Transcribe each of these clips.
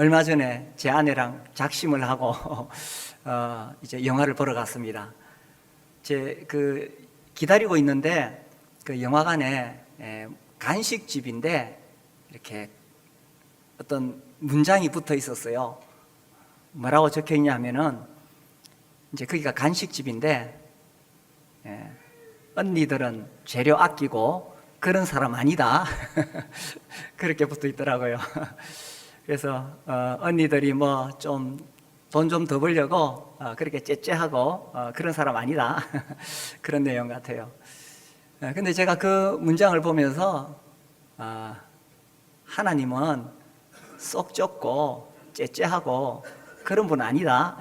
얼마 전에 제 아내랑 작심을 하고 이제 영화를 보러 갔습니다. 기다리고 있는데 그 영화관에 간식집인데 이렇게 어떤 문장이 붙어 있었어요. 뭐라고 적혀 있냐면은 이제 거기가 간식집인데 언니들은 재료 아끼고 그런 사람 아니다. 그렇게 붙어 있더라고요. 그래서 언니들이 뭐 좀 돈 좀 더 벌려고 그렇게 째째하고 그런 사람 아니다. 그런 내용 같아요. 근데 제가 그 문장을 보면서 하나님은 쏙 좁고 째째하고 그런 분 아니다.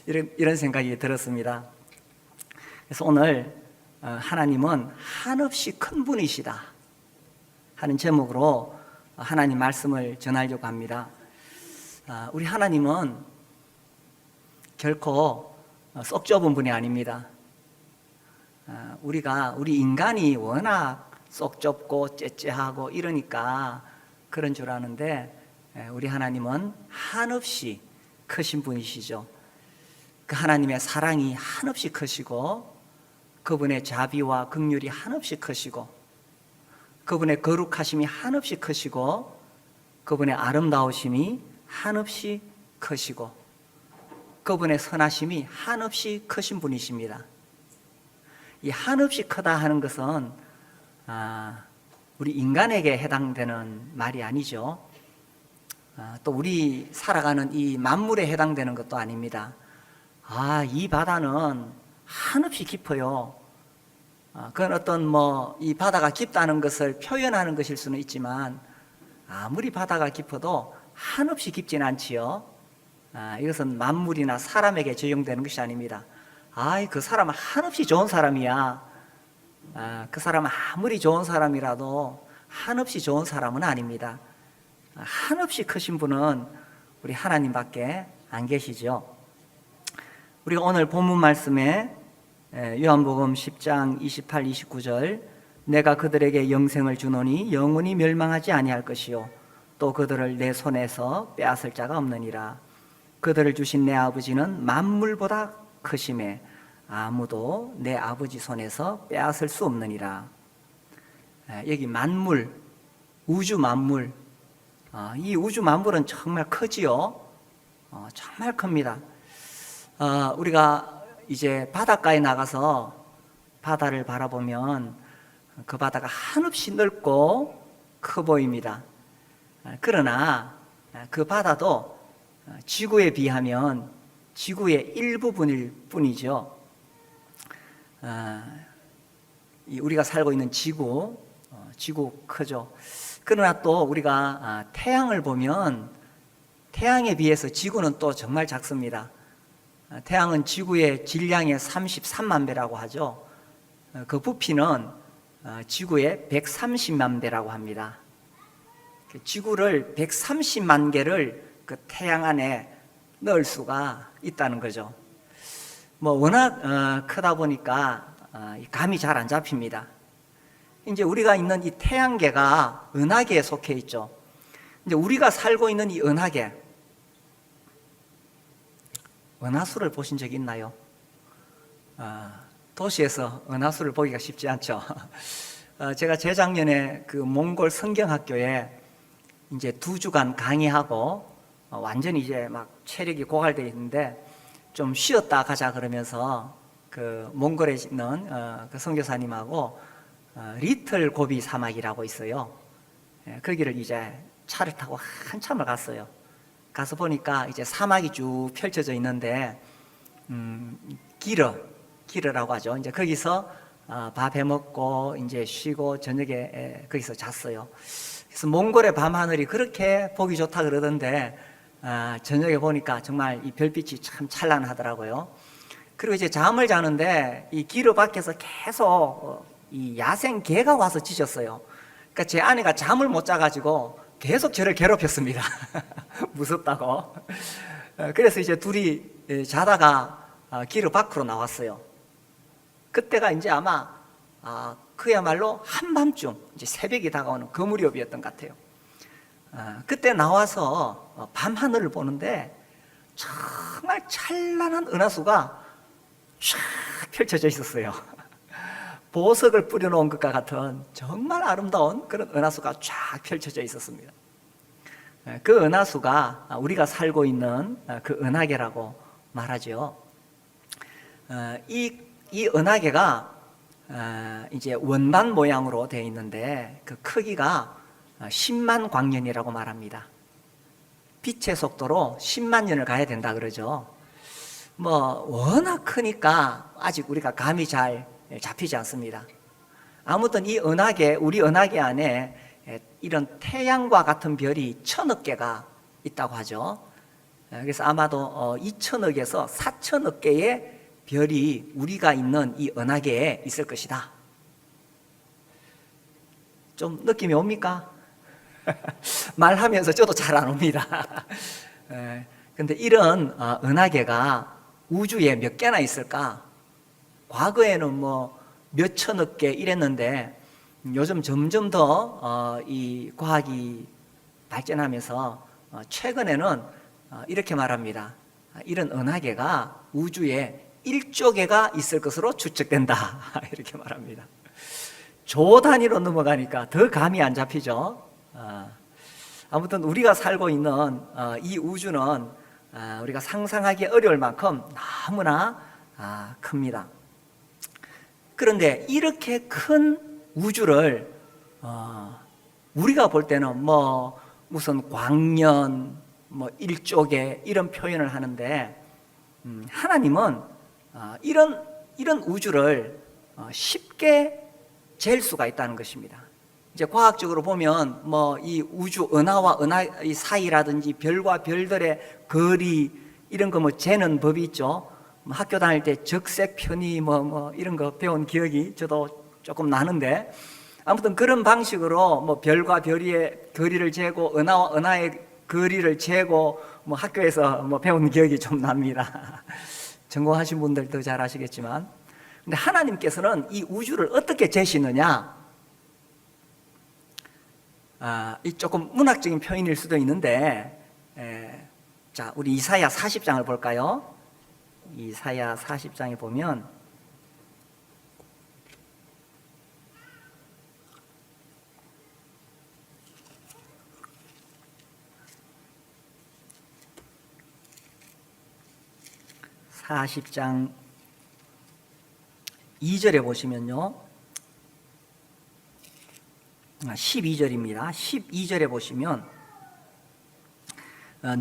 이런 생각이 들었습니다. 그래서 오늘 하나님은 한없이 큰 분이시다 하는 제목으로 하나님 말씀을 전하려고 합니다. 우리 하나님은 결코 쏙 좁은 분이 아닙니다. 우리 인간이 워낙 쏙 좁고 째째하고 이러니까 그런 줄 아는데 우리 하나님은 한없이 크신 분이시죠. 그 하나님의 사랑이 한없이 크시고 그분의 자비와 긍휼이 한없이 크시고 그분의 거룩하심이 한없이 크시고 그분의 아름다우심이 한없이 크시고 그분의 선하심이 한없이 크신 분이십니다. 이 한없이 크다 하는 것은 우리 인간에게 해당되는 말이 아니죠. 또 우리 살아가는 이 만물에 해당되는 것도 아닙니다. 이 바다는 한없이 깊어요. 그건 어떤 이 바다가 깊다는 것을 표현하는 것일 수는 있지만 아무리 바다가 깊어도 한없이 깊진 않지요. 이것은 만물이나 사람에게 적용되는 것이 아닙니다. 그 사람은 한없이 좋은 사람이야. 그 사람은 아무리 좋은 사람이라도 한없이 좋은 사람은 아닙니다. 한없이 크신 분은 우리 하나님밖에 안 계시죠. 우리가 오늘 본문 말씀에 요한복음 10장 28, 29절 내가 그들에게 영생을 주노니 영원히 멸망하지 아니할 것이요 또 그들을 내 손에서 빼앗을 자가 없느니라. 그들을 주신 내 아버지는 만물보다 크심에 아무도 내 아버지 손에서 빼앗을 수 없느니라. 여기 만물, 우주 만물, 이 우주 만물은 정말 크지요. 정말 큽니다. 우리가 이제 바닷가에 나가서 바다를 바라보면 그 바다가 한없이 넓고 커 보입니다. 그러나 그 바다도 지구에 비하면 지구의 일부분일 뿐이죠. 우리가 살고 있는 지구 크죠. 그러나 또 우리가 태양을 보면 태양에 비해서 지구는 또 정말 작습니다. 태양은 지구의 질량의 33만 배라고 하죠. 그 부피는 지구의 130만 배라고 합니다. 지구를 130만 개를 그 태양 안에 넣을 수가 있다는 거죠. 워낙 크다 보니까 감이 잘 안 잡힙니다. 이제 우리가 있는 이 태양계가 은하계에 속해 있죠. 이제 우리가 살고 있는 이 은하계, 은하수를 보신 적 있나요? 도시에서 은하수를 보기가 쉽지 않죠. 제가 재작년에 그 몽골 성경학교에 이제 2주간 강의하고 완전히 이제 막 체력이 고갈되어 있는데 좀 쉬었다 가자 그러면서 그 몽골에 있는 그 선교사님하고 리틀 고비 사막이라고 있어요. 거기를 이제 차를 타고 한참을 갔어요. 가서 보니까 이제 사막이 쭉 펼쳐져 있는데 기르라고 하죠. 이제 거기서 밥 해 먹고 이제 쉬고 저녁에 거기서 잤어요. 그래서 몽골의 밤하늘이 그렇게 보기 좋다 그러던데 저녁에 보니까 정말 이 별빛이 참 찬란하더라고요. 그리고 이제 잠을 자는데 이 기르 밖에서 계속 이 야생 개가 와서 짖었어요. 그러니까 제 아내가 잠을 못 자가지고 계속 저를 괴롭혔습니다. 무섭다고. 그래서 이제 둘이 자다가 기르 밖으로 나왔어요. 그때가 이제 아마 그야말로 한밤중 이제 새벽이 다가오는 그 무렵이었던 것 같아요. 그때 나와서 밤하늘을 보는데 정말 찬란한 은하수가 쫙 펼쳐져 있었어요. 보석을 뿌려놓은 것과 같은 정말 아름다운 그런 은하수가 쫙 펼쳐져 있었습니다. 그 은하수가 우리가 살고 있는 그 은하계라고 말하죠. 이 은하계가 이제 원반 모양으로 되어 있는데 그 크기가 10만 광년이라고 말합니다. 빛의 속도로 10만 년을 가야 된다 그러죠. 워낙 크니까 아직 우리가 감이 잘 잡히지 않습니다. 아무튼 이 은하계, 우리 은하계 안에 이런 태양과 같은 별이 1000억 개가 있다고 하죠. 그래서 아마도 2000억에서 4000억 개의 별이 우리가 있는 이 은하계에 있을 것이다. 좀 느낌이 옵니까? 말하면서 저도 잘 안 옵니다. 근데 이런 은하계가 우주에 몇 개나 있을까? 과거에는 몇 천억 개 이랬는데 요즘 점점 더 이 과학이 발전하면서 최근에는 이렇게 말합니다. 이런 은하계가 우주에 1조 개가 있을 것으로 추측된다. 이렇게 말합니다. 조 단위로 넘어가니까 더 감이 안 잡히죠. 아무튼 우리가 살고 있는 이 우주는 우리가 상상하기 어려울 만큼 너무나 큽니다. 그런데 이렇게 큰 우주를 우리가 볼 때는 무슨 광년, 1조 개 이런 표현을 하는데 하나님은 이런 우주를 쉽게 잴 수가 있다는 것입니다. 이제 과학적으로 보면 이 우주 은하와 은하 이 사이라든지 별과 별들의 거리 이런 거 재는 법이 있죠. 학교 다닐 때 적색 편의 이런 거 배운 기억이 저도 조금 나는데 아무튼 그런 방식으로 별과 별의 거리를 재고 은하와 은하의 거리를 재고 학교에서 배운 기억이 좀 납니다. 전공하신 분들 더 잘 아시겠지만, 근데 하나님께서는 이 우주를 어떻게 재시느냐? 이 조금 문학적인 표현일 수도 있는데, 자, 우리 이사야 40장을 볼까요? 이사야 40장에 보면 (40장) 2절에 보시면요, 12절입니다. 12절에 보시면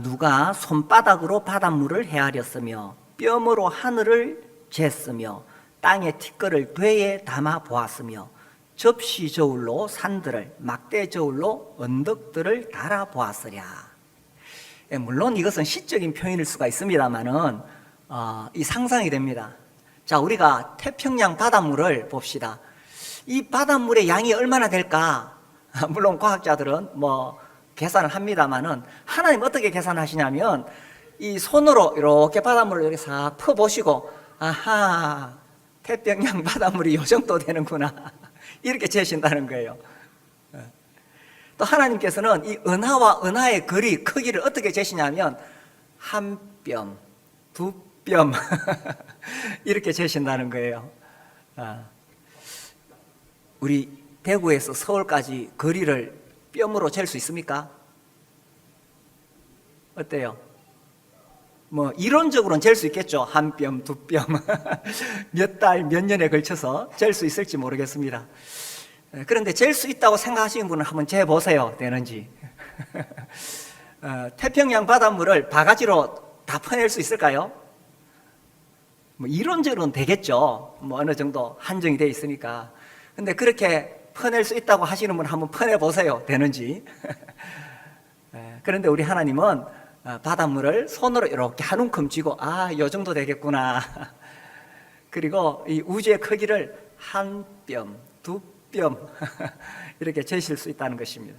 누가 손바닥으로 바닷물을 헤아렸으며 뼘으로 하늘을 쟀으며 땅의 티끌을 되에 담아 보았으며 접시 저울로 산들을 막대 저울로 언덕들을 달아 보았으랴. 물론 이것은 시적인 표현일 수가 있습니다만은 이 상상이 됩니다. 자, 우리가 태평양 바닷물을 봅시다. 이 바닷물의 양이 얼마나 될까? 물론 과학자들은 계산을 합니다만은 하나님 어떻게 계산하시냐면 이 손으로 이렇게 바닷물을 이렇게 싹 퍼보시고 아하, 태평양 바닷물이 이 정도 되는구나 이렇게 재신다는 거예요. 또 하나님께서는 이 은하와 은하의 거리 크기를 어떻게 재시냐면 한 뼘, 두 뼘 이렇게 재신다는 거예요. 우리 대구에서 서울까지 거리를 뼘으로 잴 수 있습니까? 어때요? 이론적으로는 잴 수 있겠죠. 한 뼘, 두 뼘 몇 달, 몇 년에 걸쳐서 잴 수 있을지 모르겠습니다. 그런데 잴 수 있다고 생각하시는 분은 한번 재보세요. 되는지. 태평양 바닷물을 바가지로 다 퍼낼 수 있을까요? 이론적으로는 되겠죠. 어느 정도 한정이 되어 있으니까. 근데 그렇게 퍼낼 수 있다고 하시는 분 한번 퍼내보세요. 되는지. 그런데 우리 하나님은 바닷물을 손으로 이렇게 한 움큼 쥐고 요 정도 되겠구나. 그리고 이 우주의 크기를 한 뼘, 두 뼘 이렇게 재실 수 있다는 것입니다.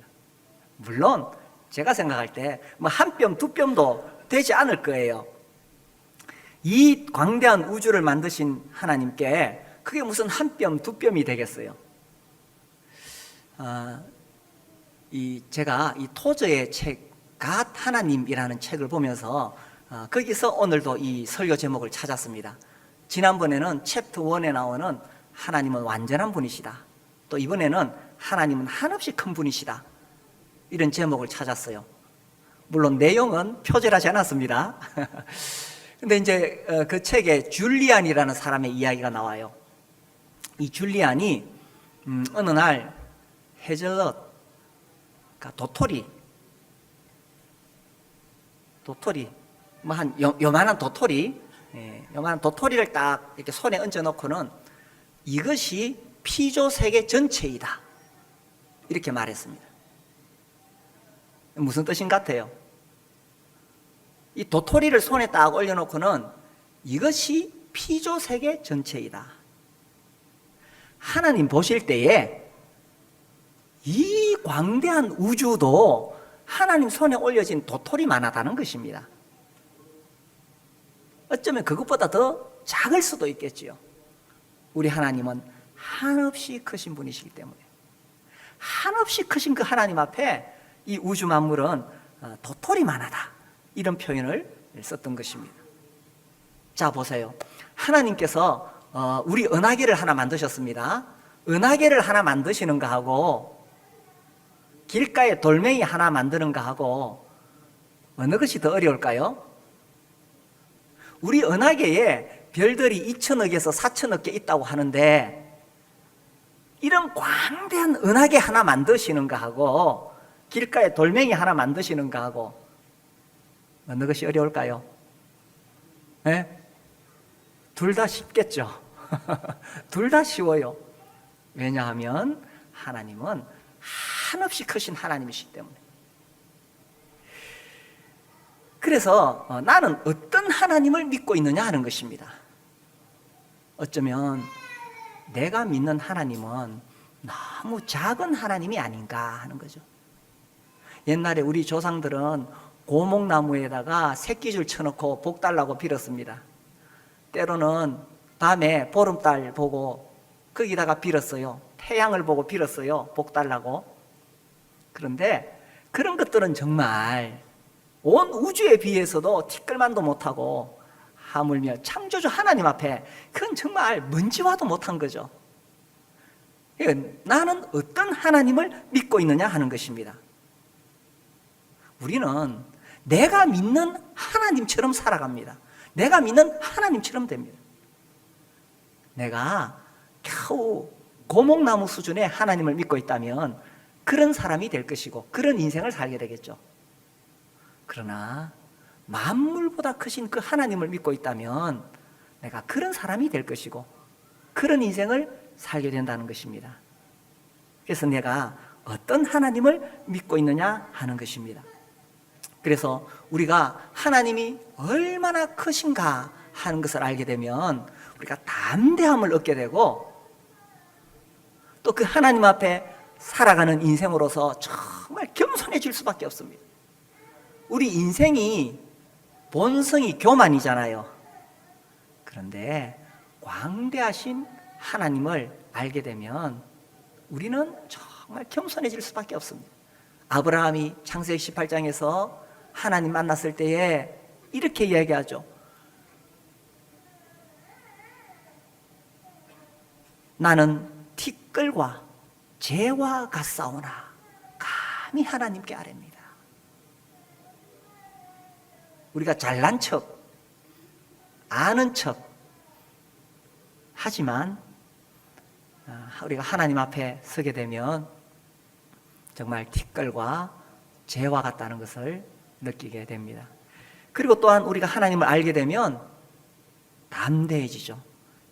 물론 제가 생각할 때 한 뼘, 두 뼘도 되지 않을 거예요. 이 광대한 우주를 만드신 하나님께 그게 무슨 한 뼘, 두 뼘이 되겠어요? 제가 이 토저의 책 갓 하나님이라는 책을 보면서 거기서 오늘도 이 설교 제목을 찾았습니다. 지난번에는 챕터 1에 나오는 하나님은 완전한 분이시다. 또 이번에는 하나님은 한없이 큰 분이시다. 이런 제목을 찾았어요. 물론 내용은 표절하지 않았습니다. 근데 이제 그 책에 줄리안이라는 사람의 이야기가 나와요. 이 줄리안이 어느 날 헤즐넛, 그러니까 도토리, 뭐 한 요만한 도토리, 요만한 도토리를 딱 이렇게 손에 얹어 놓고는 이것이 피조 세계 전체이다. 이렇게 말했습니다. 무슨 뜻인 같아요? 이 도토리를 손에 딱 올려놓고는 이것이 피조 세계 전체이다. 하나님 보실 때에 이 광대한 우주도 하나님 손에 올려진 도토리만 하다는 것입니다. 어쩌면 그것보다 더 작을 수도 있겠지요. 우리 하나님은 한없이 크신 분이시기 때문에 한없이 크신 그 하나님 앞에 이 우주 만물은 도토리만 하다, 이런 표현을 썼던 것입니다. 자, 보세요. 하나님께서 우리 은하계를 하나 만드셨습니다. 은하계를 하나 만드시는 거하고 길가에 돌멩이 하나 만드는 거하고 어느 것이 더 어려울까요? 우리 은하계에 별들이 2천억에서 4천억 개 있다고 하는데 이런 광대한 은하계 하나 만드시는 거하고 길가에 돌멩이 하나 만드시는 거하고 어느 것이 어려울까요? 네? 둘 다 쉽겠죠. 둘 다 쉬워요. 왜냐하면 하나님은 한없이 크신 하나님이시기 때문에. 그래서 나는 어떤 하나님을 믿고 있느냐 하는 것입니다. 어쩌면 내가 믿는 하나님은 너무 작은 하나님이 아닌가 하는 거죠. 옛날에 우리 조상들은 고목나무에다가 새끼줄 쳐놓고 복 달라고 빌었습니다. 때로는 밤에 보름달 보고 거기다가 빌었어요. 태양을 보고 빌었어요. 복 달라고. 그런데 그런 것들은 정말 온 우주에 비해서도 티끌만도 못하고 하물며 창조주 하나님 앞에 그건 정말 먼지와도 못한 거죠. 나는 어떤 하나님을 믿고 있느냐 하는 것입니다. 우리는 내가 믿는 하나님처럼 살아갑니다. 내가 믿는 하나님처럼 됩니다. 내가 겨우 고목나무 수준의 하나님을 믿고 있다면 그런 사람이 될 것이고 그런 인생을 살게 되겠죠. 그러나 만물보다 크신 그 하나님을 믿고 있다면 내가 그런 사람이 될 것이고 그런 인생을 살게 된다는 것입니다. 그래서 내가 어떤 하나님을 믿고 있느냐 하는 것입니다. 그래서 우리가 하나님이 얼마나 크신가 하는 것을 알게 되면 우리가 담대함을 얻게 되고 또 그 하나님 앞에 살아가는 인생으로서 정말 겸손해질 수밖에 없습니다. 우리 인생이 본성이 교만이잖아요. 그런데 광대하신 하나님을 알게 되면 우리는 정말 겸손해질 수밖에 없습니다. 아브라함이 창세기 18장에서 하나님 만났을 때에 이렇게 이야기하죠. 나는 티끌과 재와 같사오나 감히 하나님께 아뢰니다. 우리가 잘난 척, 아는 척 하지만 우리가 하나님 앞에 서게 되면 정말 티끌과 재와 같다는 것을 느끼게 됩니다. 그리고 또한 우리가 하나님을 알게 되면 담대해지죠.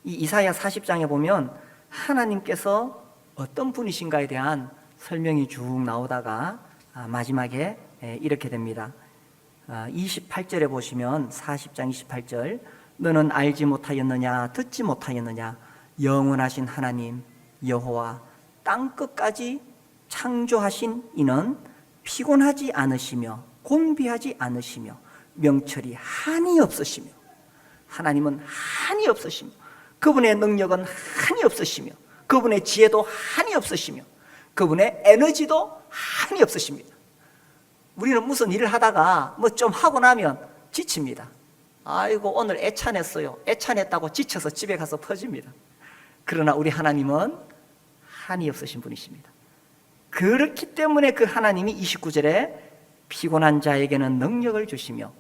이 이사야 40장에 보면 하나님께서 어떤 분이신가에 대한 설명이 쭉 나오다가 마지막에 이렇게 됩니다. 28절에 보시면 40장 28절 너는 알지 못하였느냐 듣지 못하였느냐 영원하신 하나님 여호와 땅끝까지 창조하신 이는 피곤하지 않으시며 곤비하지 않으시며 명철이 한이 없으시며 하나님은 한이 없으시며 그분의 능력은 한이 없으시며 그분의 지혜도 한이 없으시며 그분의 에너지도 한이 없으십니다. 우리는 무슨 일을 하다가 뭐 좀 하고 나면 지칩니다. 아이고 오늘 애찬했어요. 애찬했다고 지쳐서 집에 가서 퍼집니다. 그러나 우리 하나님은 한이 없으신 분이십니다. 그렇기 때문에 그 하나님이 29절에 피곤한 자에게는 능력을 주시며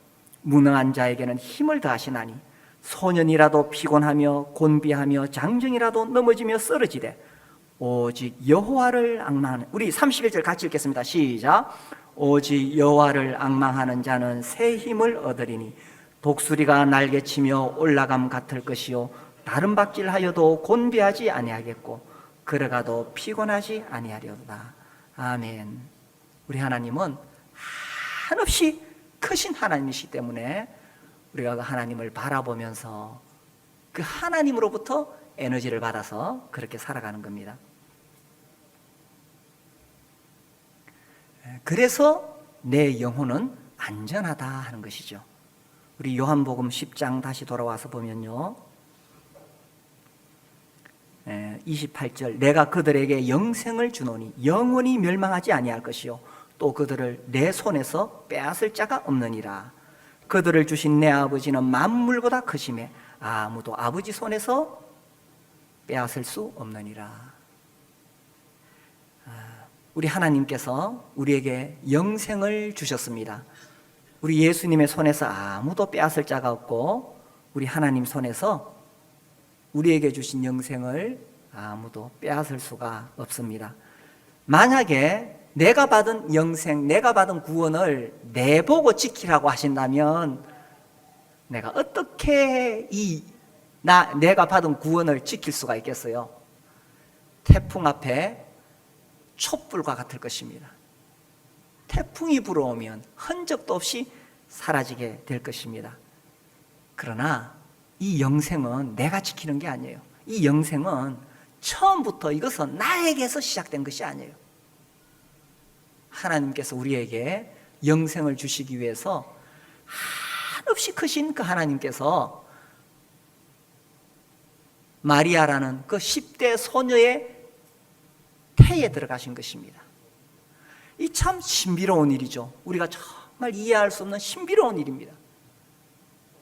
무능한 자에게는 힘을 더하시나니 소년이라도 피곤하며 곤비하며 장정이라도 넘어지며 쓰러지되 오직 여호와를 앙망하는, 우리 31절 같이 읽겠습니다. 시작. 오직 여호와를 앙망하는 자는 새 힘을 얻으리니 독수리가 날개치며 올라감 같을 것이요 다른 박질하여도 곤비하지 아니하겠고 걸어가도 피곤하지 아니하려다. 아멘. 우리 하나님은 한없이 크신 하나님이시기 때문에 우리가 그 하나님을 바라보면서 그 하나님으로부터 에너지를 받아서 그렇게 살아가는 겁니다. 그래서 내 영혼은 안전하다 하는 것이죠. 우리 요한복음 10장 다시 돌아와서 보면요, 28절 내가 그들에게 영생을 주노니 영원히 멸망하지 아니할 것이요 또 그들을 내 손에서 빼앗을 자가 없느니라. 그들을 주신 내 아버지는 만물보다 크심에 아무도 아버지 손에서 빼앗을 수 없느니라. 우리 하나님께서 우리에게 영생을 주셨습니다. 우리 예수님의 손에서 아무도 빼앗을 자가 없고 우리 하나님 손에서 우리에게 주신 영생을 아무도 빼앗을 수가 없습니다. 만약에 내가 받은 영생, 내가 받은 구원을 내보고 지키라고 하신다면 내가 어떻게 내가 받은 구원을 지킬 수가 있겠어요? 태풍 앞에 촛불과 같을 것입니다. 태풍이 불어오면 흔적도 없이 사라지게 될 것입니다. 그러나 이 영생은 내가 지키는 게 아니에요. 이 영생은 처음부터 이것은 나에게서 시작된 것이 아니에요. 하나님께서 우리에게 영생을 주시기 위해서 한없이 크신 그 하나님께서 마리아라는 그 10대 소녀의 태에 들어가신 것입니다. 이 참 신비로운 일이죠. 우리가 정말 이해할 수 없는 신비로운 일입니다.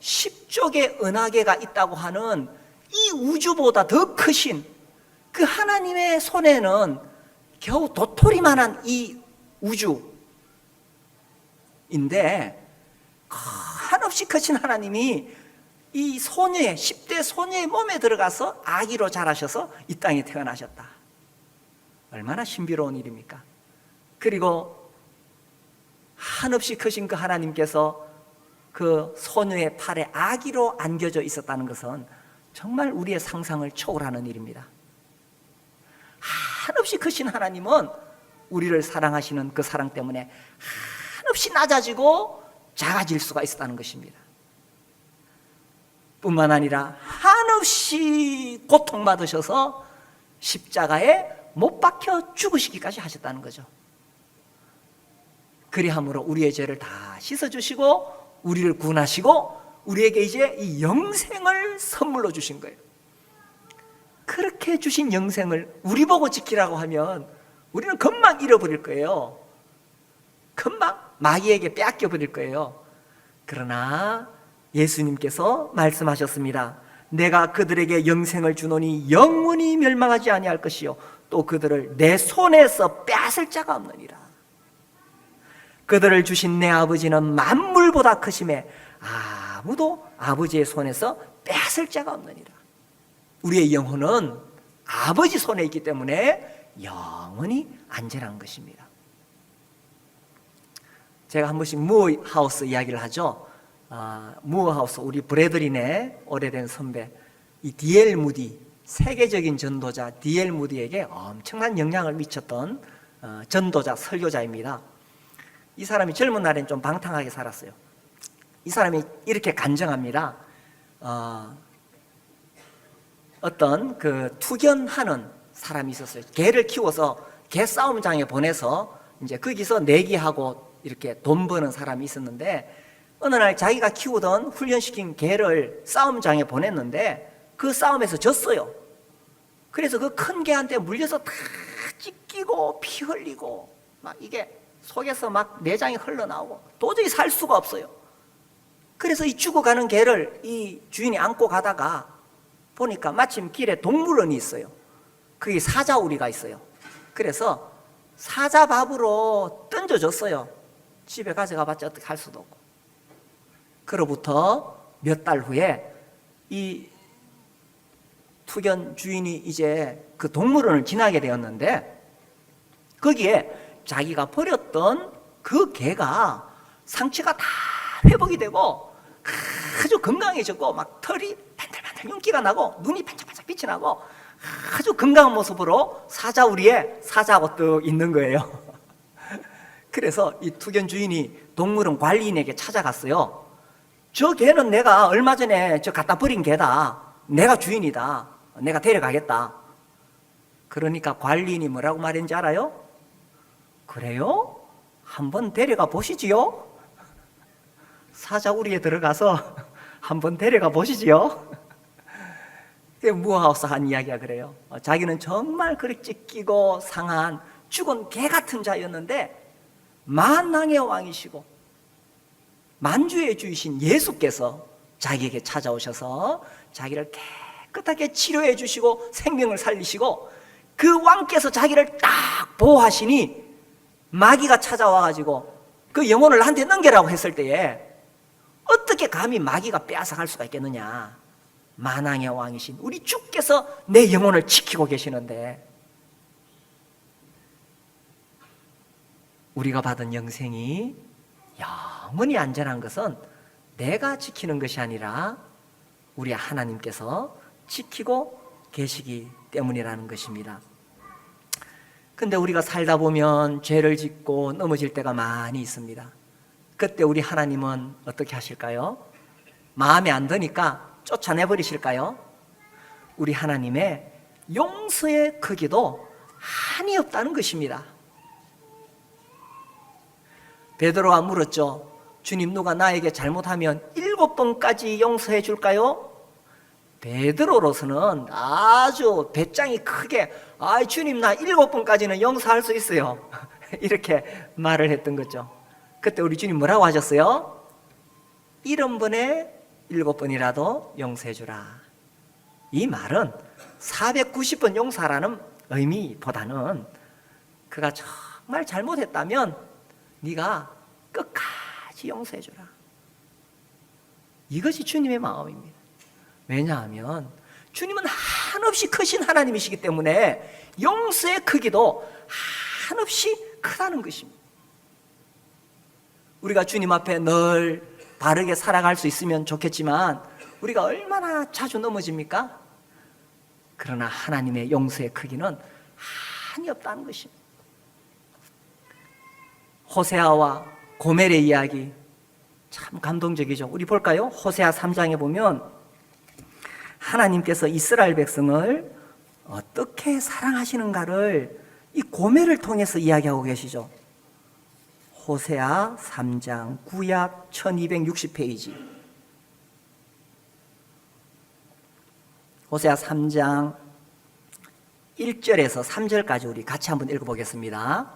10족의 은하계가 있다고 하는 이 우주보다 더 크신 그 하나님의 손에는 겨우 도토리만한 이 우주인데 한없이 크신 하나님이 이 소녀의 10대 소녀의 몸에 들어가서 아기로 자라셔서 이 땅에 태어나셨다. 얼마나 신비로운 일입니까? 그리고 한없이 크신 그 하나님께서 그 소녀의 팔에 아기로 안겨져 있었다는 것은 정말 우리의 상상을 초월하는 일입니다. 한없이 크신 하나님은 우리를 사랑하시는 그 사랑 때문에 한없이 낮아지고 작아질 수가 있었다는 것입니다. 뿐만 아니라 한없이 고통받으셔서 십자가에 못 박혀 죽으시기까지 하셨다는 거죠. 그리함으로 우리의 죄를 다 씻어주시고 우리를 구원하시고 우리에게 이제 이 영생을 선물로 주신 거예요. 그렇게 주신 영생을 우리 보고 지키라고 하면 우리는 금방 잃어버릴 거예요. 금방 마귀에게 빼앗겨버릴 거예요. 그러나 예수님께서 말씀하셨습니다. 내가 그들에게 영생을 주노니 영원히 멸망하지 아니할 것이요 또 그들을 내 손에서 빼앗을 자가 없느니라. 그들을 주신 내 아버지는 만물보다 크심에 아무도 아버지의 손에서 빼앗을 자가 없느니라. 우리의 영혼은 아버지 손에 있기 때문에 영원히 안전한 것입니다. 제가 한 번씩 무어하우스 이야기를 하죠. 무어하우스, 우리 브래들린의 오래된 선배 이 D.L. 무디, 세계적인 전도자 D.L. 무디에게 엄청난 영향을 미쳤던 전도자, 설교자입니다. 이 사람이 젊은 날엔 좀 방탕하게 살았어요. 이 사람이 이렇게 간증합니다. 어떤 그 투견하는 사람이 있었어요. 개를 키워서 개 싸움장에 보내서 이제 거기서 내기하고 이렇게 돈 버는 사람이 있었는데 어느 날 자기가 키우던 훈련시킨 개를 싸움장에 보냈는데 그 싸움에서 졌어요. 그래서 그 큰 개한테 물려서 다 찢기고 피 흘리고 막 이게 속에서 막 내장이 흘러나오고 도저히 살 수가 없어요. 그래서 이 죽어가는 개를 이 주인이 안고 가다가 보니까 마침 길에 동물원이 있어요. 거기 사자우리가 있어요. 그래서 사자밥으로 던져줬어요. 집에 가져가봤자 어떻게 할 수도 없고. 그로부터 몇 달 후에 이 투견 주인이 이제 그 동물원을 지나게 되었는데 거기에 자기가 버렸던 그 개가 상처가 다 회복이 되고 아주 건강해졌고 막 털이 반들반들 윤기가 나고 눈이 반짝반짝 빛이 나고 아주 건강한 모습으로 사자우리에 사자하고 떡 있는 거예요. 그래서 이 투견 주인이 동물원 관리인에게 찾아갔어요. 저 개는 내가 얼마 전에 저 갖다 버린 개다. 내가 주인이다. 내가 데려가겠다. 그러니까 관리인이 뭐라고 말했는지 알아요? 그래요? 한번 데려가 보시지요? 사자우리에 들어가서 한번 데려가 보시지요? 그게 무하우스한 이야기야 그래요. 자기는 정말 그렇게 찢기고 상한 죽은 개 같은 자였는데 만왕의 왕이시고 만주의 주이신 예수께서 자기에게 찾아오셔서 자기를 깨끗하게 치료해 주시고 생명을 살리시고 그 왕께서 자기를 딱 보호하시니 마귀가 찾아와가지고 그 영혼을 나한테 넘겨라고 했을 때에 어떻게 감히 마귀가 빼앗아갈 수가 있겠느냐. 만왕의 왕이신 우리 주께서 내 영혼을 지키고 계시는데 우리가 받은 영생이 영원히 안전한 것은 내가 지키는 것이 아니라 우리 하나님께서 지키고 계시기 때문이라는 것입니다. 근데 우리가 살다 보면 죄를 짓고 넘어질 때가 많이 있습니다. 그때 우리 하나님은 어떻게 하실까요? 마음에 안 드니까 쫓아내버리실까요? 우리 하나님의 용서의 크기도 한이 없다는 것입니다. 베드로가 물었죠. 주님, 누가 나에게 잘못하면 7번까지 용서해 줄까요? 베드로로서는 아주 배짱이 크게 주님 나 7번까지는 용서할 수 있어요. 이렇게 말을 했던 거죠. 그때 우리 주님 뭐라고 하셨어요? 70번에 7번이라도 용서해 주라. 이 말은 490번 용서하라는 의미보다는 그가 정말 잘못했다면 네가 끝까지 용서해 주라. 이것이 주님의 마음입니다. 왜냐하면 주님은 한없이 크신 하나님이시기 때문에 용서의 크기도 한없이 크다는 것입니다. 우리가 주님 앞에 늘 바르게 살아갈 수 있으면 좋겠지만 우리가 얼마나 자주 넘어집니까? 그러나 하나님의 용서의 크기는 한이 없다는 것입니다. 호세아와 고멜의 이야기 참 감동적이죠. 우리 볼까요? 호세아 3장에 보면 하나님께서 이스라엘 백성을 어떻게 사랑하시는가를 이 고멜을 통해서 이야기하고 계시죠. 호세아 3장 구약 1260페이지. 호세아 3장 1절에서 3절까지 우리 같이 한번 읽어보겠습니다.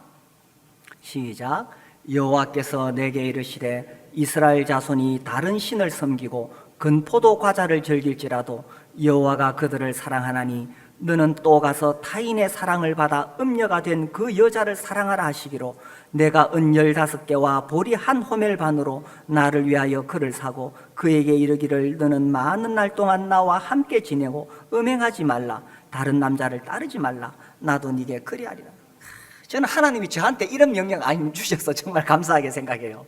시작. 여호와께서 내게 이르시되 이스라엘 자손이 다른 신을 섬기고 건포도 과자를 즐길지라도 여호와가 그들을 사랑하나니 너는 또 가서 타인의 사랑을 받아 음녀가 된 그 여자를 사랑하라 하시기로 내가 은 15개와 보리 한 호멜 반으로 나를 위하여 그를 사고 그에게 이르기를 너는 많은 날 동안 나와 함께 지내고 음행하지 말라. 다른 남자를 따르지 말라. 나도 네게 그리하리라. 저는 하나님이 저한테 이런 명령 안 주셔서 정말 감사하게 생각해요.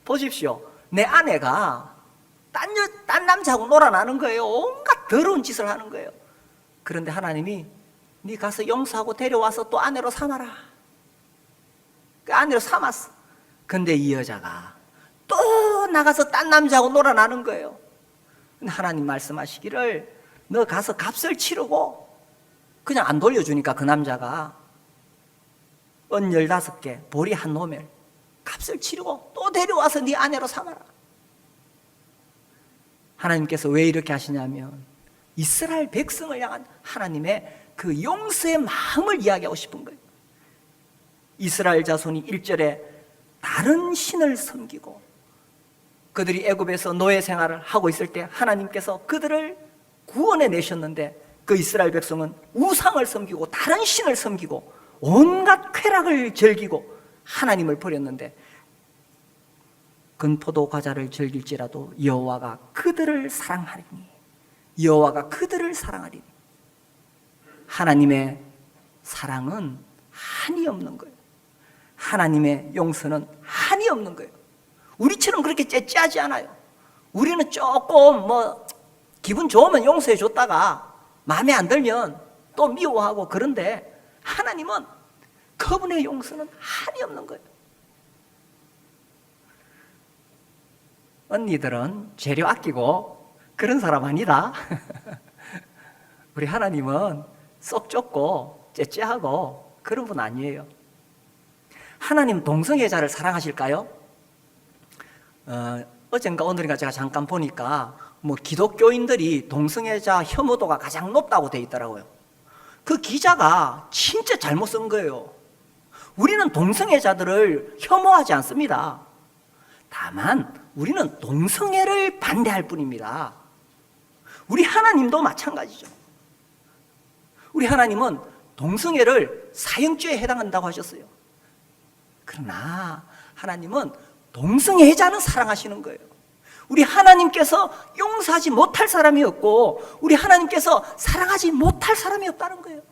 보십시오. 내 아내가 딴 남자하고 놀아나는 거예요. 온갖 더러운 짓을 하는 거예요. 그런데 하나님이 네 가서 용서하고 데려와서 또 아내로 삼아라. 그 아내로 삼았어. 근데 이 여자가 또 나가서 딴 남자하고 놀아나는 거예요. 근데 하나님 말씀하시기를 너 가서 값을 치르고 그냥 안 돌려주니까 그 남자가 은 15개, 보리 한 호멜 값을 치르고 또 데려와서 네 아내로 삼아라. 하나님께서 왜 이렇게 하시냐면 이스라엘 백성을 향한 하나님의 그 용서의 마음을 이야기하고 싶은 거예요. 이스라엘 자손이 1절에 다른 신을 섬기고 그들이 애굽에서 노예 생활을 하고 있을 때 하나님께서 그들을 구원해 내셨는데 그 이스라엘 백성은 우상을 섬기고 다른 신을 섬기고 온갖 쾌락을 즐기고 하나님을 버렸는데 건포도 과자를 즐길지라도 여호와가 그들을 사랑하리니 여호와가 그들을 사랑하리니 하나님의 사랑은 한이 없는 거예요. 하나님의 용서는 한이 없는 거예요. 우리처럼 그렇게 째째하지 않아요. 우리는 조금 기분 좋으면 용서해 줬다가 마음에 안 들면 또 미워하고 그런데 하나님은 그분의 용서는 한이 없는 거예요. 언니들은 재료 아끼고 그런 사람 아니다. 우리 하나님은 쏙 좁고 째째하고 그런 분 아니에요. 하나님 동성애자를 사랑하실까요? 어젠가 오늘인가 제가 잠깐 보니까 기독교인들이 동성애자 혐오도가 가장 높다고 돼 있더라고요. 그 기자가 진짜 잘못 쓴 거예요. 우리는 동성애자들을 혐오하지 않습니다. 다만 우리는 동성애를 반대할 뿐입니다. 우리 하나님도 마찬가지죠. 우리 하나님은 동성애를 사형죄에 해당한다고 하셨어요. 그러나 하나님은 동성애자는 사랑하시는 거예요. 우리 하나님께서 용서하지 못할 사람이 없고 우리 하나님께서 사랑하지 못할 사람이 없다는 거예요.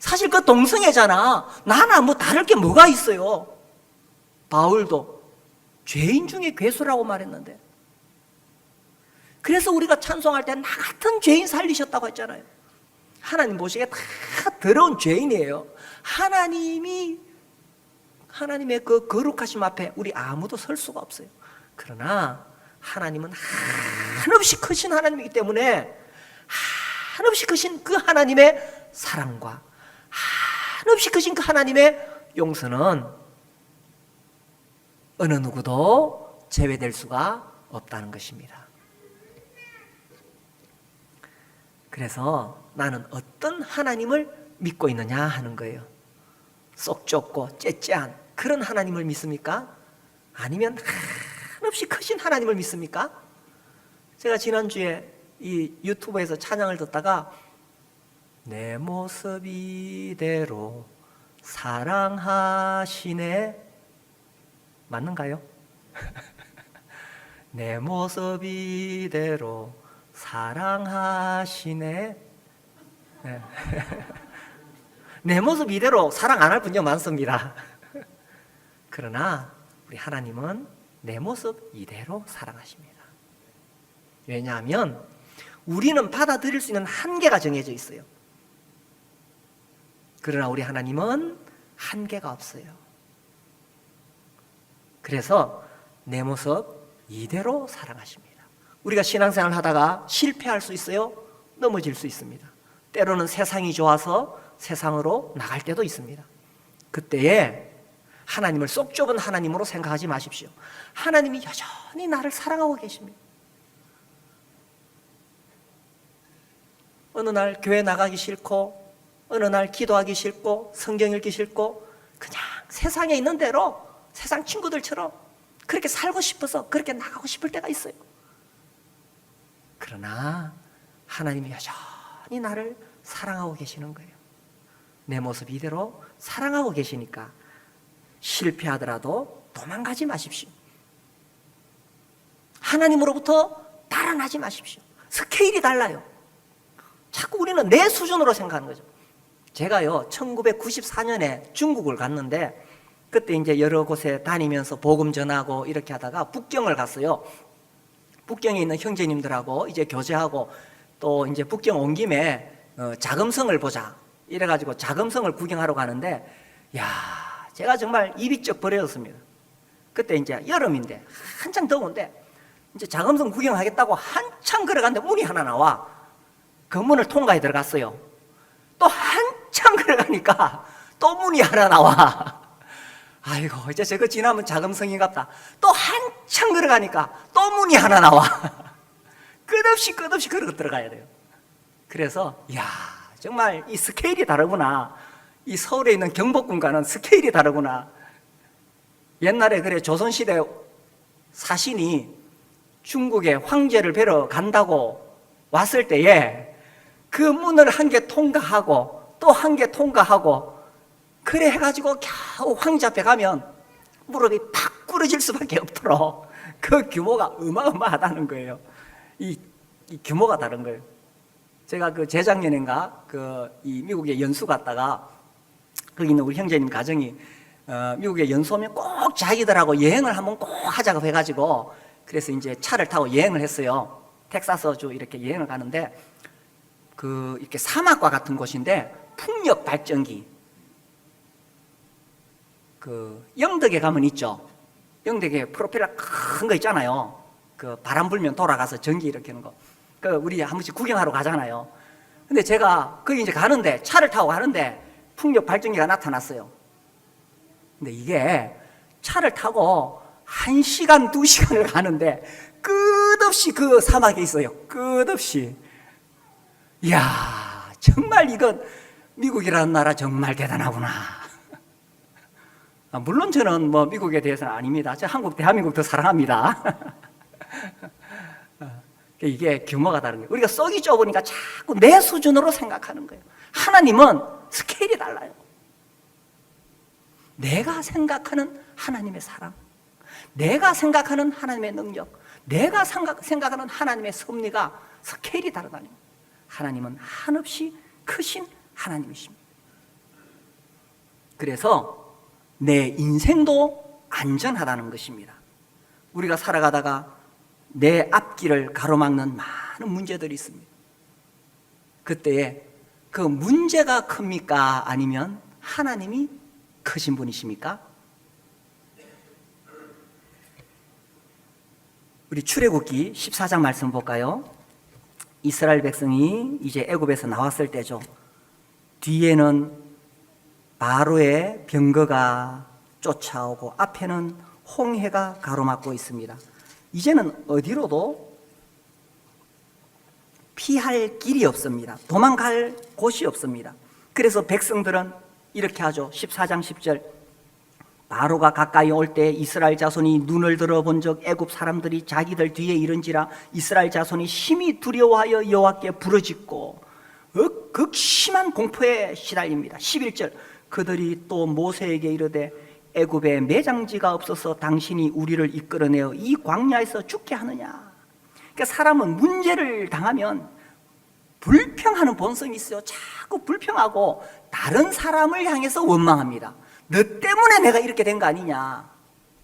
사실 그 동성애자나 나나 다를 게 뭐가 있어요. 바울도 죄인 중에 괴수라고 말했는데 그래서 우리가 찬송할 때 나 같은 죄인 살리셨다고 했잖아요. 하나님 보시기에 다 더러운 죄인이에요. 하나님의 그 거룩하심 앞에 우리 아무도 설 수가 없어요. 그러나 하나님은 한없이 크신 하나님이기 때문에 한없이 크신 그 하나님의 사랑과 한없이 크신 그 하나님의 용서는 어느 누구도 제외될 수가 없다는 것입니다. 그래서 나는 어떤 하나님을 믿고 있느냐 하는 거예요. 쏙 좁고 째째한 그런 하나님을 믿습니까? 아니면 한없이 크신 하나님을 믿습니까? 제가 지난주에 이 유튜브에서 찬양을 듣다가 내 모습 이대로 사랑하시네 맞는가요? 내 모습 이대로 사랑하시네. 네. 내 모습 이대로 사랑 안 할 분이 많습니다. 그러나 우리 하나님은 내 모습 이대로 사랑하십니다. 왜냐하면 우리는 받아들일 수 있는 한계가 정해져 있어요. 그러나 우리 하나님은 한계가 없어요. 그래서 내 모습 이대로 사랑하십니다. 우리가 신앙생활을 하다가 실패할 수 있어요. 넘어질 수 있습니다. 때로는 세상이 좋아서 세상으로 나갈 때도 있습니다. 그때에 하나님을 쏙 좁은 하나님으로 생각하지 마십시오. 하나님이 여전히 나를 사랑하고 계십니다. 어느 날 교회 나가기 싫고 어느 날 기도하기 싫고 성경 읽기 싫고 그냥 세상에 있는 대로 세상 친구들처럼 그렇게 살고 싶어서 그렇게 나가고 싶을 때가 있어요. 그러나 하나님이 여전히 나를 사랑하고 계시는 거예요. 내 모습 이대로 사랑하고 계시니까 실패하더라도 도망가지 마십시오. 하나님으로부터 달아나지 마십시오. 스케일이 달라요. 자꾸 우리는 내 수준으로 생각하는 거죠. 제가요 1994년에 중국을 갔는데 그때 이제 여러 곳에 다니면서 복음 전하고 이렇게 하다가 북경을 갔어요. 북경에 있는 형제님들하고 이제 교제하고 또 이제 북경 온 김에 자금성을 보자 이래가지고 자금성을 구경하러 가는데 제가 정말 입이 쩍 벌어졌습니다. 그때 이제 여름인데 한창 더운데 이제 자금성 구경하겠다고 한참 걸어갔는데 문이 하나 나와. 그 문을 통과해 들어갔어요. 또 한참 걸어가니까 또 문이 하나 나와. 아이고 이제 저거 지나면 자금성인갑다. 또 한참 걸어가니까 또 문이 하나 나와. 끝없이 걸어 들어가야 돼요. 그래서 정말 이 스케일이 다르구나. 이 서울에 있는 경복궁과는 스케일이 다르구나. 옛날에 그래 조선시대 사신이 중국에 황제를 뵈러 간다고 왔을 때에 그 문을 한 개 통과하고 또 한 개 통과하고 그래 해가지고 겨우 황제 앞에 가면 무릎이 팍 꿇어질 수밖에 없도록 그 규모가 어마어마하다는 거예요. 이 규모가 다른 거예요. 제가 그 재작년인가 이 미국에 연수 갔다가 거기 있는 우리 형제님 가정이 미국에 연수 오면 꼭 자기들하고 여행을 한번 꼭 하자고 해가지고 그래서 이제 차를 타고 여행을 했어요. 텍사스주 이렇게 여행을 가는데 이렇게 사막과 같은 곳인데 풍력 발전기 영덕에 가면 있죠. 영덕에 프로펠러 큰 거 있잖아요. 바람 불면 돌아가서 전기 일으키는 거. 우리 한 번씩 구경하러 가잖아요. 근데 제가 거기 이제 가는데 차를 타고 가는데 풍력 발전기가 나타났어요. 근데 이게 차를 타고 1시간, 2시간을 가는데 끝없이 그 사막에 있어요. 끝없이. 이야, 정말 이건 미국이라는 나라 정말 대단하구나. 물론 저는 뭐 미국에 대해서는 아닙니다. 저 대한민국 더 사랑합니다. 이게 규모가 다른 거예요. 우리가 썩이 좁으니까 자꾸 내 수준으로 생각하는 거예요. 하나님은 스케일이 달라요. 내가 생각하는 하나님의 사랑, 내가 생각하는 하나님의 능력, 내가 생각하는 하나님의 섭리가 스케일이 다르다는 거예요. 하나님은 한없이 크신 하나님이십니다. 그래서 내 인생도 안전하다는 것입니다. 우리가 살아가다가 내 앞길을 가로막는 많은 문제들이 있습니다. 그때에 그 문제가 큽니까? 아니면 하나님이 크신 분이십니까? 우리 출애굽기 14장 말씀 볼까요? 이스라엘 백성이 이제 애굽에서 나왔을 때죠. 뒤에는 바로의 병거가 쫓아오고 앞에는 홍해가 가로막고 있습니다. 이제는 어디로도 피할 길이 없습니다. 도망갈 곳이 없습니다. 그래서 백성들은 이렇게 하죠. 14장 10절 바로가 가까이 올 때 이스라엘 자손이 눈을 들어본 적 애굽 사람들이 자기들 뒤에 이른지라 이스라엘 자손이 심히 두려워하여 여호와께 부르짖고 극심한 공포에 시달립니다. 11절 그들이 또 모세에게 이르되 애굽에 매장지가 없어서 당신이 우리를 이끌어내어 이 광야에서 죽게 하느냐. 그러니까 사람은 문제를 당하면 불평하는 본성이 있어요. 자꾸 불평하고 다른 사람을 향해서 원망합니다. 너 때문에 내가 이렇게 된 거 아니냐.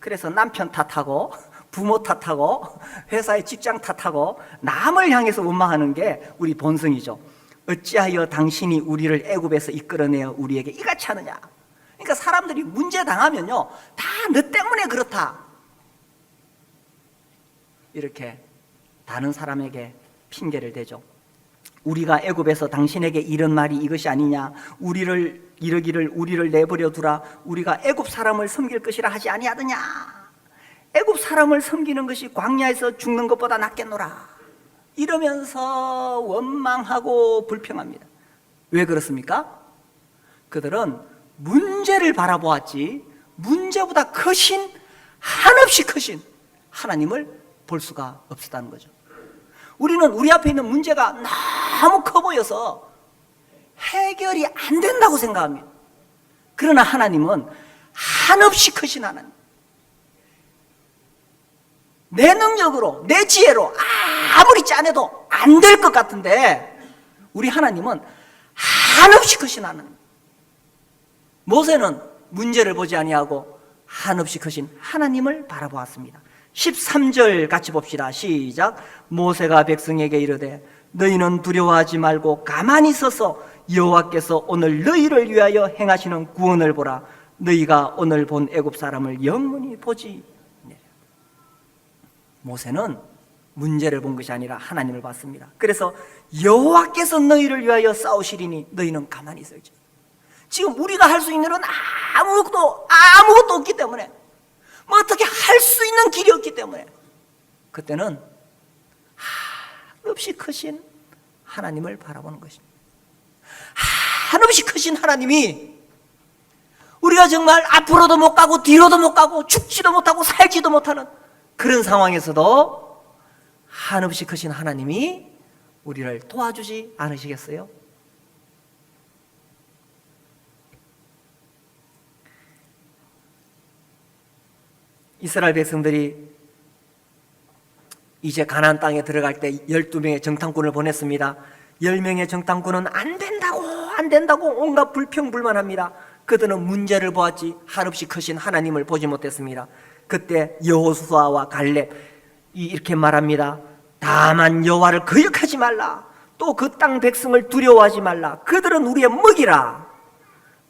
그래서 남편 탓하고 부모 탓하고 회사의 직장 탓하고 남을 향해서 원망하는 게 우리 본성이죠. 어찌하여 당신이 우리를 애굽에서 이끌어내어 우리에게 이같이 하느냐. 그러니까 사람들이 문제 당하면요 다 너 때문에 그렇다 이렇게 다른 사람에게 핑계를 대죠. 우리가 애굽에서 당신에게 이런 말이 이것이 아니냐. 우리를 이르기를 우리를 내버려 두라. 우리가 애굽 사람을 섬길 것이라 하지 아니하더냐. 애굽 사람을 섬기는 것이 광야에서 죽는 것보다 낫겠노라. 이러면서 원망하고 불평합니다. 왜 그렇습니까? 그들은 문제를 바라보았지 문제보다 크신 한없이 크신 하나님을 볼 수가 없었다는 거죠. 우리는 우리 앞에 있는 문제가 너무 커 보여서 해결이 안 된다고 생각합니다. 그러나 하나님은 한없이 크신 하나님. 내 능력으로 내 지혜로 아무리 짜내도 안 될 것 같은데 우리 하나님은 한없이 크신 하나님. 모세는 문제를 보지 아니하고 한없이 크신 하나님을 바라보았습니다. 13절 같이 봅시다. 시작. 모세가 백성에게 이르되 너희는 두려워하지 말고 가만히 서서 여호와께서 오늘 너희를 위하여 행하시는 구원을 보라. 너희가 오늘 본 애굽 사람을 영원히 보지. 모세는 문제를 본 것이 아니라 하나님을 봤습니다. 그래서 여호와께서 너희를 위하여 싸우시리니 너희는 가만히 있을지. 지금 우리가 할 수 있는 건 아무것도 없기 때문에 뭐 어떻게 할 수 있는 길이 없기 때문에 그때는 한없이 크신 하나님을 바라보는 것입니다. 한없이 크신 하나님이 우리가 정말 앞으로도 못 가고 뒤로도 못 가고 죽지도 못하고 살지도 못하는 그런 상황에서도 한없이 크신 하나님이 우리를 도와주지 않으시겠어요? 이스라엘 백성들이 이제 가나안 땅에 들어갈 때 12명의 정탐꾼을 보냈습니다. 10명의 정탐꾼은 안 된다고 온갖 불평불만합니다. 그들은 문제를 보았지 한없이 크신 하나님을 보지 못했습니다. 그때 여호수아와 갈렙이 이렇게 말합니다. 다만 여호와를 거역하지 말라. 또 그 땅 백성을 두려워하지 말라. 그들은 우리의 먹이라.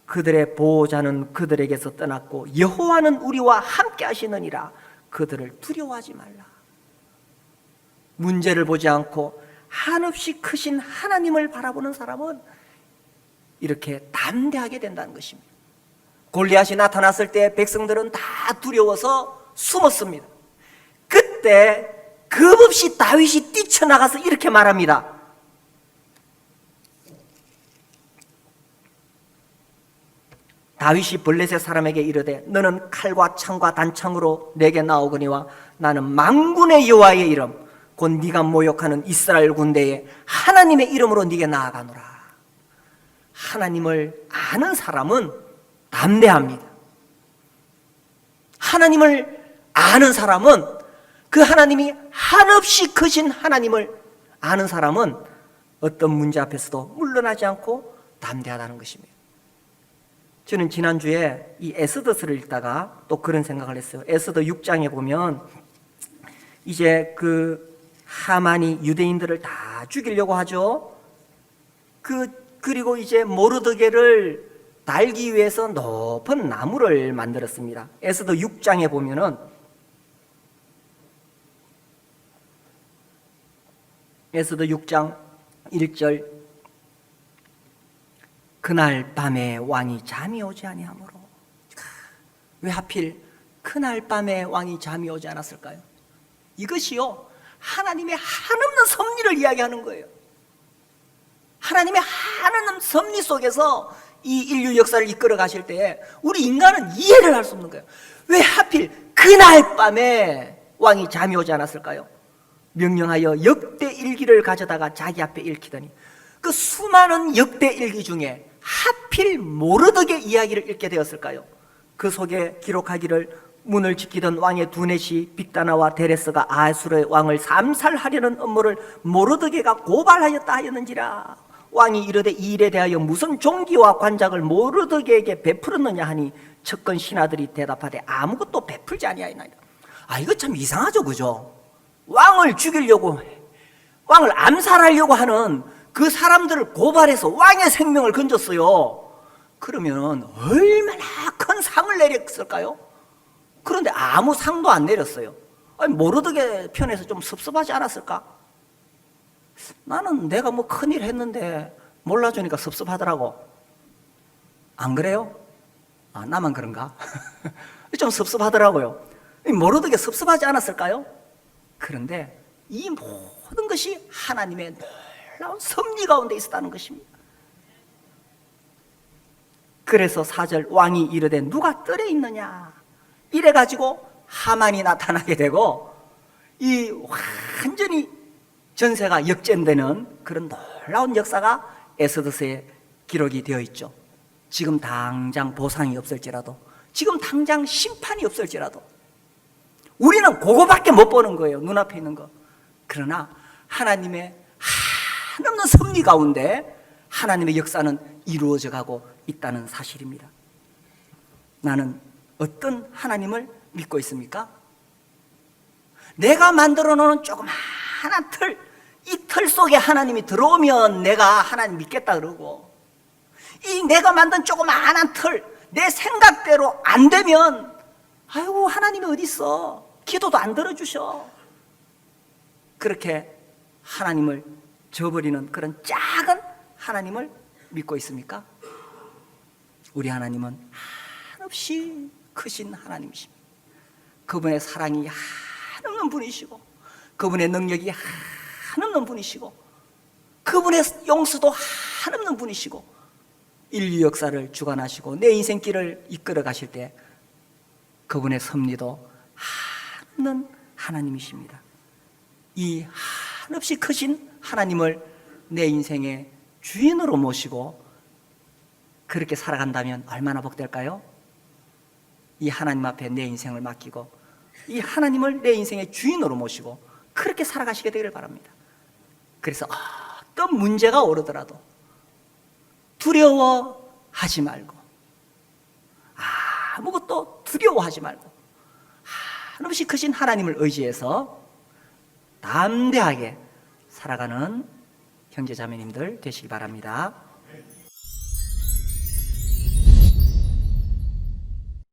그들의 보호자는 그들에게서 떠났고 여호와는 우리와 함께 하시느니라. 그들을 두려워하지 말라. 문제를 보지 않고 한없이 크신 하나님을 바라보는 사람은 이렇게 담대하게 된다는 것입니다. 골리앗이 나타났을 때 백성들은 다 두려워서 숨었습니다. 그때 겁없이 다윗이 뛰쳐나가서 이렇게 말합니다. 다윗이 블레셋 사람에게 이르되 너는 칼과 창과 단창으로 내게 나오거니와 나는 만군의 여호와의 이름 곧 네가 모욕하는 이스라엘 군대에 하나님의 이름으로 네게 나아가노라. 하나님을 아는 사람은 담대합니다. 하나님을 아는 사람은 그 하나님이 한없이 크신 하나님을 아는 사람은 어떤 문제 앞에서도 물러나지 않고 담대하다는 것입니다. 저는 지난주에 이 에스더서를 읽다가 또 그런 생각을 했어요. 에스더 6장에 보면 이제 그 하만이 유대인들을 다 죽이려고 하죠. 그리고 이제 모르드게를 달기 위해서 높은 나무를 만들었습니다. 에스더 6장에 보면은 에스더 6장 1절 그날 밤에 왕이 잠이 오지 아니하므로. 왜 하필 그날 밤에 왕이 잠이 오지 않았을까요? 이것이요 하나님의 한없는 섭리를 이야기하는 거예요. 하나님의 한없는 섭리 속에서 이 인류 역사를 이끌어 가실 때에 우리 인간은 이해를 할 수 없는 거예요. 왜 하필 그날 밤에 왕이 잠이 오지 않았을까요? 명령하여 역대 일기를 가져다가 자기 앞에 읽히더니 그 수많은 역대 일기 중에 하필 모르드게 이야기를 읽게 되었을까요? 그 속에 기록하기를 문을 지키던 왕의 두넷이 빅다나와 데레스가 아수르의 왕을 삼살하려는 음모를 모르드게가 고발하였다 하였는지라. 왕이 이르되 이 일에 대하여 무슨 종기와 관작을 모르드게에게 베풀었느냐 하니 척건 신하들이 대답하되 아무것도 베풀지 아니하였나이다. 이거 참 이상하죠, 그죠? 왕을 죽이려고, 왕을 암살하려고 하는 그 사람들을 고발해서 왕의 생명을 건졌어요. 그러면 얼마나 큰 상을 내렸을까요? 그런데 아무 상도 안 내렸어요. 모르드게 편에서 좀 섭섭하지 않았을까? 나는 내가 뭐 큰일 했는데 몰라주니까 섭섭하더라고. 안 그래요? 나만 그런가? 좀 섭섭하더라고요. 모르드게 섭섭하지 않았을까요? 그런데 이 모든 것이 하나님의 놀라운 섭리 가운데 있었다는 것입니다. 그래서 4절 왕이 이르되 누가 뜰에 있느냐 이래가지고 하만이 나타나게 되고 이 완전히 전세가 역전되는 그런 놀라운 역사가 에스더서에 기록이 되어 있죠. 지금 당장 보상이 없을지라도, 지금 당장 심판이 없을지라도 우리는 그거밖에 못 보는 거예요. 눈앞에 있는 거. 그러나 하나님의 한없는 섭리 가운데 하나님의 역사는 이루어져 가고 있다는 사실입니다. 나는 어떤 하나님을 믿고 있습니까? 내가 만들어 놓은 조그마한 틀, 이 틀 속에 하나님이 들어오면 내가 하나님 믿겠다 그러고, 이 내가 만든 조그마한 틀, 내 생각대로 안 되면 아이고 하나님이 어디 있어? 기도도 안 들어주셔. 그렇게 하나님을 저버리는 그런 작은 하나님을 믿고 있습니까? 우리 하나님은 한없이 크신 하나님이십니다. 그분의 사랑이 한없는 분이시고, 그분의 능력이 한없는 분이시고, 그분의 용서도 한없는 분이시고, 인류 역사를 주관하시고 내 인생길을 이끌어 가실 때 그분의 섭리도 한없는 하나님이십니다. 이 한없이 크신 하나님을 내 인생의 주인으로 모시고 그렇게 살아간다면 얼마나 복될까요? 이 하나님 앞에 내 인생을 맡기고 이 하나님을 내 인생의 주인으로 모시고 그렇게 살아가시게 되기를 바랍니다. 그래서 어떤 문제가 오르더라도 두려워하지 말고 아무것도 두려워하지 말고 한없이 크신 하나님을 의지해서 담대하게 살아가는 형제자매님들 되시기 바랍니다.